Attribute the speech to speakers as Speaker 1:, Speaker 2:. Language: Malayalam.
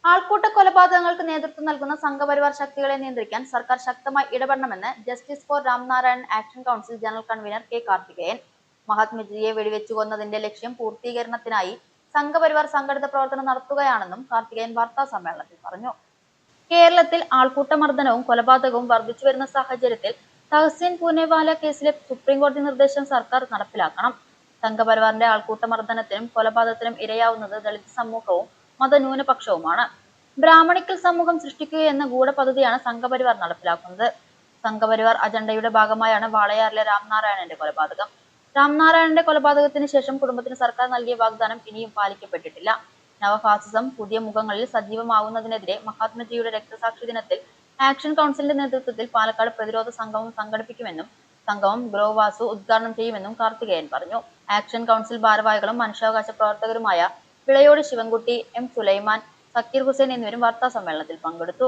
Speaker 1: ആൾക്കൂട്ട കൊലപാതകങ്ങൾക്ക് നേതൃത്വം നൽകുന്ന സംഘപരിവാർ ശക്തികളെ നിയന്ത്രിക്കാൻ സർക്കാർ ശക്തമായി ഇടപെടണമെന്ന് justice for Ramnarayanan action council general convener K Karthikeyan. മഹാത്മജിയെ വെടിവെച്ചു കൊന്നതിന്റെ ലക്ഷ്യം പൂർത്തീകരണത്തിനായി സംഘപരിവാർ സംഘടിത പ്രവർത്തനം നടത്തുകയാണെന്നും കാർത്തികേയൻ വാർത്താ സമ്മേളനത്തിൽ പറഞ്ഞു. കേരളത്തിൽ ആൾക്കൂട്ടമർദ്ദനവും കൊലപാതകവും വർദ്ധിച്ചുവരുന്ന സാഹചര്യത്തിൽ തഹസീൻ പൂനെവാല കേസിലെ സുപ്രീംകോടതി നിർദ്ദേശം സർക്കാർ നടപ്പിലാക്കണം. സംഘപരിവാറിന്റെ ആൾക്കൂട്ടമർദ്ദനത്തിനും കൊലപാതകത്തിനും ഇരയാവുന്നത് ദളിത് സമൂഹവും മതന്യൂനപക്ഷവുമാണ്. ബ്രാഹ്മണിക്കൽ സമൂഹം സൃഷ്ടിക്കുകയെന്ന ഗൂഢപദ്ധതിയാണ് സംഘപരിവാർ നടപ്പിലാക്കുന്നത്. സംഘപരിവാർ അജണ്ടയുടെ ഭാഗമായാണ് വാളയാറിലെ രാംനാരായണന്റെ കൊലപാതകം. രാംനാരായണന്റെ കൊലപാതകത്തിന് ശേഷം കുടുംബത്തിന് സർക്കാർ നൽകിയ വാഗ്ദാനം ഇനിയും പാലിക്കപ്പെട്ടിട്ടില്ല. നവഫാസിസം പുതിയ മുഖങ്ങളിൽ സജീവമാവുന്നതിനെതിരെ മഹാത്മജിയുടെ രക്തസാക്ഷി ദിനത്തിൽ ആക്ഷൻ കൗൺസിലിന്റെ നേതൃത്വത്തിൽ പാലക്കാട് പ്രതിരോധ സംഗമം സംഘടിപ്പിക്കുമെന്നും സംഗമം ഗ്രോവ് വാസു ഉദ്ഘാടനം ചെയ്യുമെന്നും കാർത്തികേയൻ പറഞ്ഞു. ആക്ഷൻ കൗൺസിൽ ഭാരവാഹികളും മനുഷ്യാവകാശ പ്രവർത്തകരുമായ വിളയോട് ശിവൻകുട്ടി, എം സുലൈമാൻ, സക്കീർ ഹുസൈൻ എന്നിവരും വാർത്താ സമ്മേളനത്തിൽ പങ്കെടുത്തു.